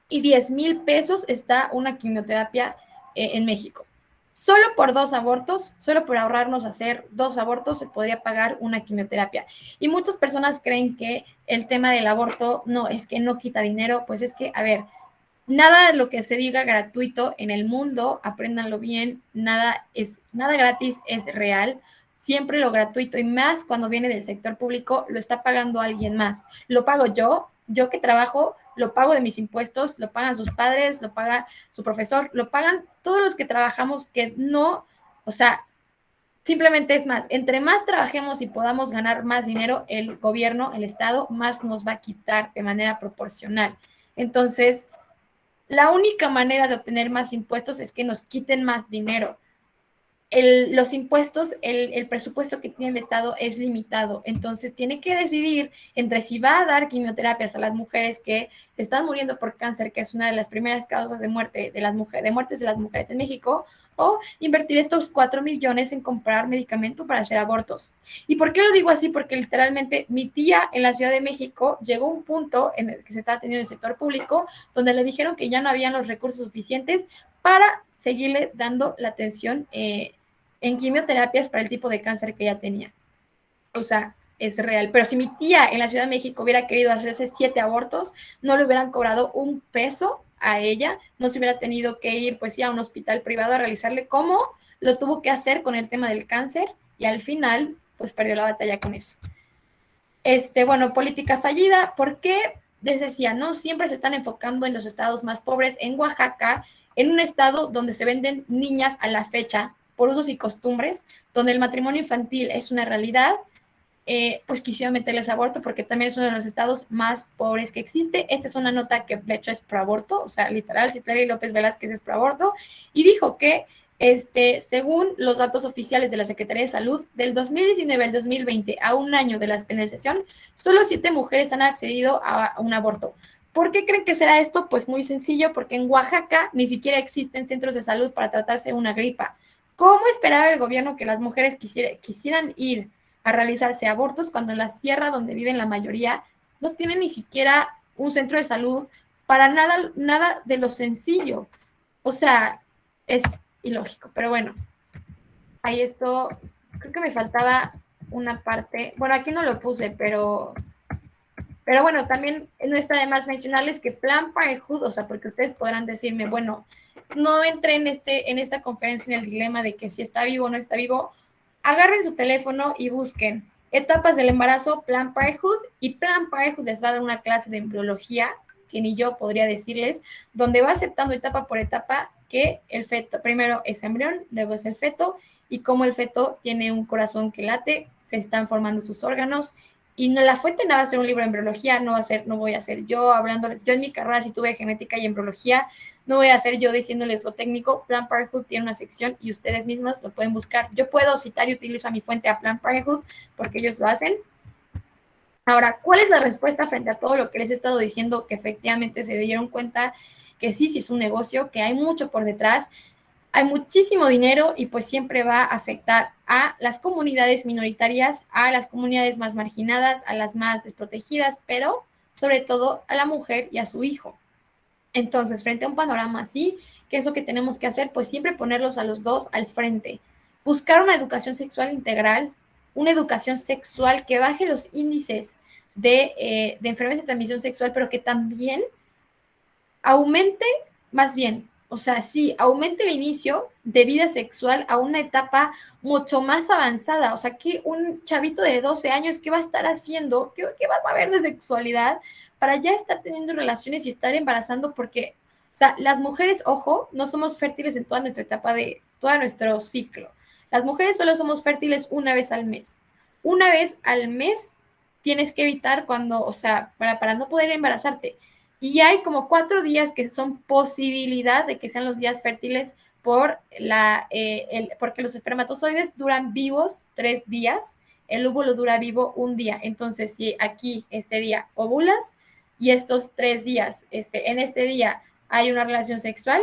B: y 10,000 pesos está una quimioterapia en México. Solo por 2 abortos, solo por ahorrarnos hacer 2 abortos, se podría pagar una quimioterapia. Y muchas personas creen que el tema del aborto no, es que no quita dinero, pues es que, a ver, nada de lo que se diga gratuito en el mundo, apréndanlo bien, nada gratis es real. Siempre lo gratuito, y más cuando viene del sector público, lo está pagando alguien más. Lo pago yo que trabajo, lo pago de mis impuestos, lo pagan sus padres, lo paga su profesor, lo pagan todos los que trabajamos, que no, o sea, simplemente es más, entre más trabajemos y podamos ganar más dinero, el gobierno, el Estado, más nos va a quitar de manera proporcional. Entonces, la única manera de obtener más impuestos es que nos quiten más dinero. Los impuestos, el presupuesto que tiene el Estado es limitado, entonces tiene que decidir entre si va a dar quimioterapias a las mujeres que están muriendo por cáncer, que es una de las primeras causas de muerte de las mujeres, de muertes de las mujeres en México, o invertir estos 4 millones en comprar medicamento para hacer abortos. ¿Y por qué lo digo así? Porque literalmente mi tía en la Ciudad de México llegó a un punto en el que se estaba teniendo el sector público donde le dijeron que ya no habían los recursos suficientes para seguirle dando la atención en quimioterapias para el tipo de cáncer que ella tenía. O sea, es real. Pero si mi tía en la Ciudad de México hubiera querido hacerse 7 abortos, no le hubieran cobrado un peso a ella, no se hubiera tenido que ir pues ya a un hospital privado a realizarle, como lo tuvo que hacer con el tema del cáncer, y al final pues perdió la batalla con eso. Bueno, política fallida, ¿por qué? Les decía, no siempre se están enfocando en los estados más pobres. En Oaxaca, en un estado donde se venden niñas a la fecha por usos y costumbres, donde el matrimonio infantil es una realidad, pues quisieron meterles aborto porque también es uno de los estados más pobres que existe. Esta es una nota que de hecho es pro aborto, o sea, literal, Citlali López Velázquez es pro aborto, y dijo que según los datos oficiales de la Secretaría de Salud, del 2019 al 2020, a un año de la penalización, solo 7 mujeres han accedido a un aborto. ¿Por qué creen que será esto? Pues muy sencillo, porque en Oaxaca ni siquiera existen centros de salud para tratarse de una gripa. ¿Cómo esperaba el gobierno que las mujeres quisieran ir a realizarse abortos cuando en la sierra donde viven la mayoría no tienen ni siquiera un centro de salud para nada de lo sencillo? O sea, es ilógico, pero bueno, ahí esto, creo que me faltaba una parte, bueno, aquí no lo puse, pero bueno, también no está de más mencionarles que Plan Parenthood, o sea, porque ustedes podrán decirme, bueno, no entré en esta conferencia en el dilema de que si está vivo o no está vivo. Agarren su teléfono y busquen etapas del embarazo, Plan Parenthood, y Plan Parenthood les va a dar una clase de embriología que ni yo podría decirles, donde va aceptando etapa por etapa que el feto, primero es embrión, luego es el feto, y cómo el feto tiene un corazón que late, se están formando sus órganos. Y no, la fuente no va a ser un libro de embriología, no voy a ser yo hablándoles, yo en mi carrera sí tuve genética y embriología, no voy a ser yo diciéndoles lo técnico. Plan Parenthood tiene una sección y ustedes mismas lo pueden buscar. Yo puedo citar y utilizo a mi fuente a Plan Parenthood porque ellos lo hacen. Ahora, ¿cuál es la respuesta frente a todo lo que les he estado diciendo? Que efectivamente se dieron cuenta que sí es un negocio, que hay mucho por detrás, hay muchísimo dinero, y pues siempre va a afectar a las comunidades minoritarias, a las comunidades más marginadas, a las más desprotegidas, pero sobre todo a la mujer y a su hijo. Entonces, frente a un panorama así, ¿qué es lo que tenemos que hacer? Pues siempre ponerlos a los dos al frente. Buscar una educación sexual integral, una educación sexual que baje los índices de enfermedades de transmisión sexual, pero que también aumente, más bien, o sea, sí, aumente el inicio de vida sexual a una etapa mucho más avanzada. O sea, que un chavito de 12 años, ¿qué va a estar haciendo? ¿Qué va a saber de sexualidad para ya estar teniendo relaciones y estar embarazando? Porque, o sea, las mujeres, ojo, no somos fértiles en toda nuestra etapa de todo nuestro ciclo. Las mujeres solo somos fértiles una vez al mes. Una vez al mes tienes que evitar cuando, o sea, para no poder embarazarte. Y hay como 4 días que son posibilidad de que sean los días fértiles porque los espermatozoides duran vivos 3 días, el óvulo dura vivo 1 día. Entonces, si aquí este día ovulas y estos 3 días, en este día hay una relación sexual,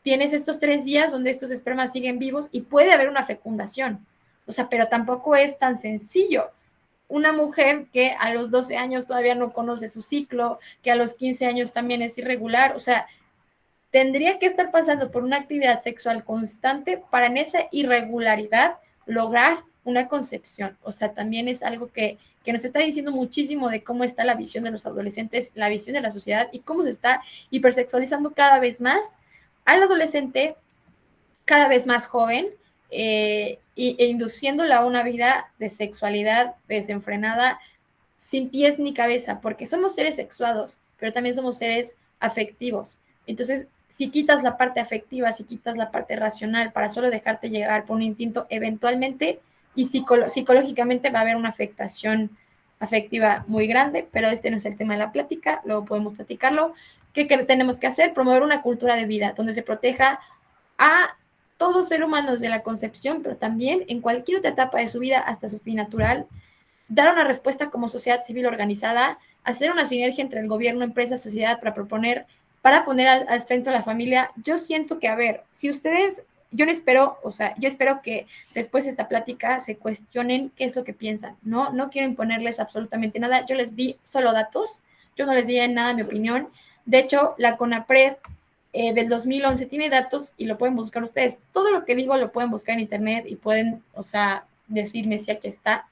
B: tienes estos 3 días donde estos espermas siguen vivos y puede haber una fecundación. O sea, pero tampoco es tan sencillo. Una mujer que a los 12 años todavía no conoce su ciclo, que a los 15 años también es irregular, o sea, tendría que estar pasando por una actividad sexual constante para en esa irregularidad lograr una concepción. O sea, también es algo que nos está diciendo muchísimo de cómo está la visión de los adolescentes, la visión de la sociedad y cómo se está hipersexualizando cada vez más al adolescente, cada vez más joven, e induciéndola a una vida de sexualidad desenfrenada, sin pies ni cabeza, porque somos seres sexuados, pero también somos seres afectivos. Entonces, si quitas la parte afectiva, si quitas la parte racional para solo dejarte llegar por un instinto, eventualmente y psicológicamente va a haber una afectación afectiva muy grande, pero este no es el tema de la plática, luego podemos platicarlo. ¿Qué tenemos que hacer? Promover una cultura de vida donde se proteja a todo ser humano desde la concepción, pero también en cualquier otra etapa de su vida hasta su fin natural, dar una respuesta como sociedad civil organizada, hacer una sinergia entre el gobierno, empresa, sociedad para poner al frente a la familia. Yo siento que, a ver, si ustedes, yo espero que después de esta plática se cuestionen qué es lo que piensan, ¿no? No quiero imponerles absolutamente nada, yo les di solo datos, yo no les di en nada mi opinión. De hecho, la CONAPRED del 2011 tiene datos y lo pueden buscar ustedes. Todo lo que digo lo pueden buscar en internet y pueden, decirme si aquí está.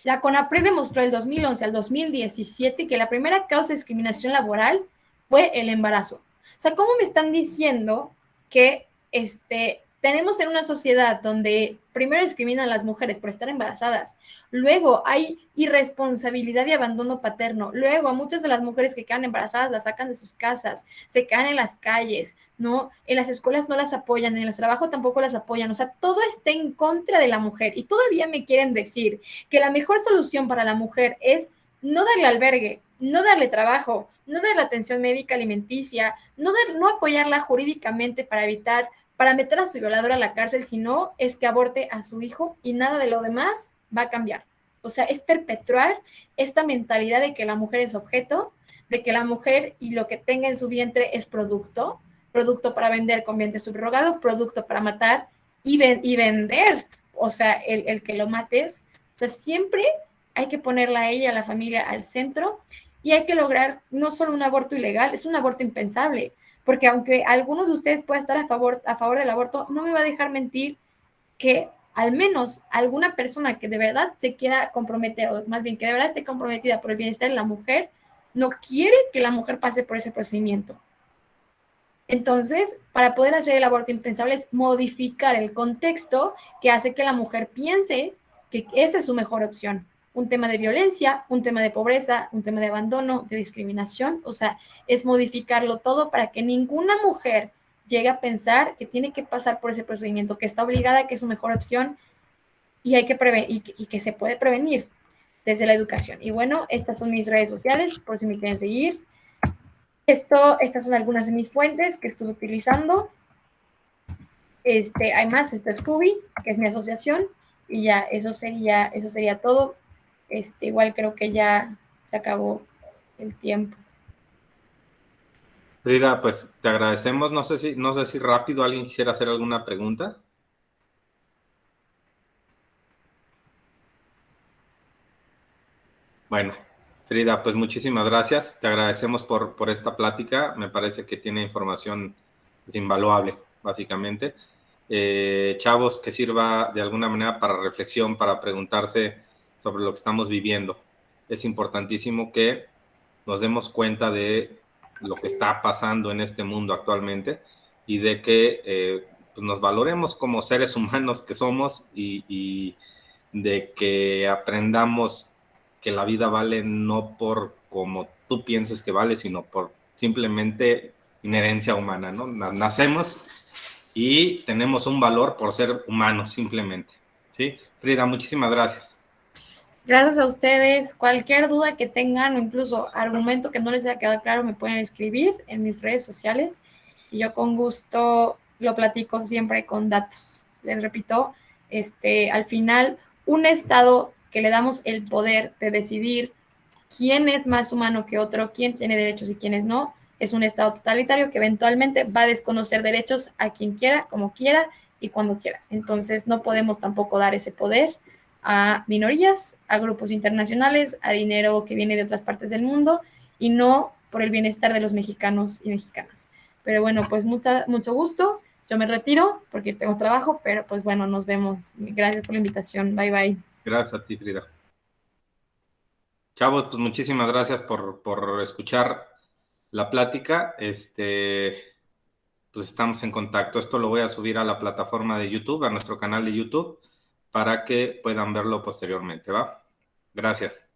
B: La CONAPRED demostró del 2011 al 2017 que la primera causa de discriminación laboral fue el embarazo. O sea, ¿cómo me están diciendo que tenemos en una sociedad donde primero discriminan a las mujeres por estar embarazadas, luego hay irresponsabilidad y abandono paterno, luego a muchas de las mujeres que quedan embarazadas las sacan de sus casas, se quedan en las calles, ¿no? En las escuelas no las apoyan, en el trabajo tampoco las apoyan, o sea, todo está en contra de la mujer y todavía me quieren decir que la mejor solución para la mujer es no darle albergue, no darle trabajo, no darle atención médica alimenticia, no apoyarla jurídicamente para meter a su violador a la cárcel, sino es que aborte a su hijo y nada de lo demás va a cambiar. O sea, es perpetuar esta mentalidad de que la mujer es objeto, de que la mujer y lo que tenga en su vientre es producto para vender con vientre subrogado, producto para matar y vender, o sea, el que lo mates. O sea, siempre hay que ponerla a ella, a la familia, al centro y hay que lograr no solo un aborto ilegal, es un aborto impensable, porque aunque algunos de ustedes pueda estar a favor del aborto, no me va a dejar mentir que al menos alguna persona que de verdad se quiera comprometer, o más bien que de verdad esté comprometida por el bienestar de la mujer, no quiere que la mujer pase por ese procedimiento. Entonces, para poder hacer el aborto impensable es modificar el contexto que hace que la mujer piense que esa es su mejor opción. Un tema de violencia, un tema de pobreza, un tema de abandono, de discriminación, o sea, es modificarlo todo para que ninguna mujer llegue a pensar que tiene que pasar por ese procedimiento, que está obligada, que es su mejor opción y hay que y que se puede prevenir desde la educación. Y bueno, estas son mis redes sociales, por si me quieren seguir. Estas son algunas de mis fuentes que estuve utilizando. Hay más, esto es Scooby, que es mi asociación, y ya, eso sería todo. Igual creo que ya se acabó el tiempo.
A: Frida, pues te agradecemos. No sé si rápido alguien quisiera hacer alguna pregunta. Bueno, Frida, pues muchísimas gracias. Te agradecemos por esta plática. Me parece que tiene información invaluable, básicamente. Chavos, que sirva de alguna manera para reflexión, para preguntarse sobre lo que estamos viviendo. Es importantísimo que nos demos cuenta de lo que está pasando en este mundo actualmente y de que pues nos valoremos como seres humanos que somos y de que aprendamos que la vida vale no por como tú pienses que vale, sino por simplemente inherencia humana, ¿no? Nacemos y tenemos un valor por ser humanos, simplemente. ¿Sí? Frida, muchísimas gracias.
B: Gracias a ustedes. Cualquier duda que tengan o incluso argumento que no les haya quedado claro, me pueden escribir en mis redes sociales y yo con gusto lo platico siempre con datos. Les repito, al final, un Estado que le damos el poder de decidir quién es más humano que otro, quién tiene derechos y quiénes no, es un Estado totalitario que eventualmente va a desconocer derechos a quien quiera, como quiera y cuando quiera. Entonces no podemos tampoco dar ese poder a minorías, a grupos internacionales, a dinero que viene de otras partes del mundo y no por el bienestar de los mexicanos y mexicanas. Pero bueno, pues mucho gusto. Yo me retiro porque tengo trabajo, pero pues bueno, nos vemos. Gracias por la invitación. Bye, bye.
A: Gracias a ti, Frida. Chavos, pues muchísimas gracias por escuchar la plática. Pues estamos en contacto. Esto lo voy a subir a la plataforma de YouTube, a nuestro canal de YouTube, para que puedan verlo posteriormente, ¿va? Gracias.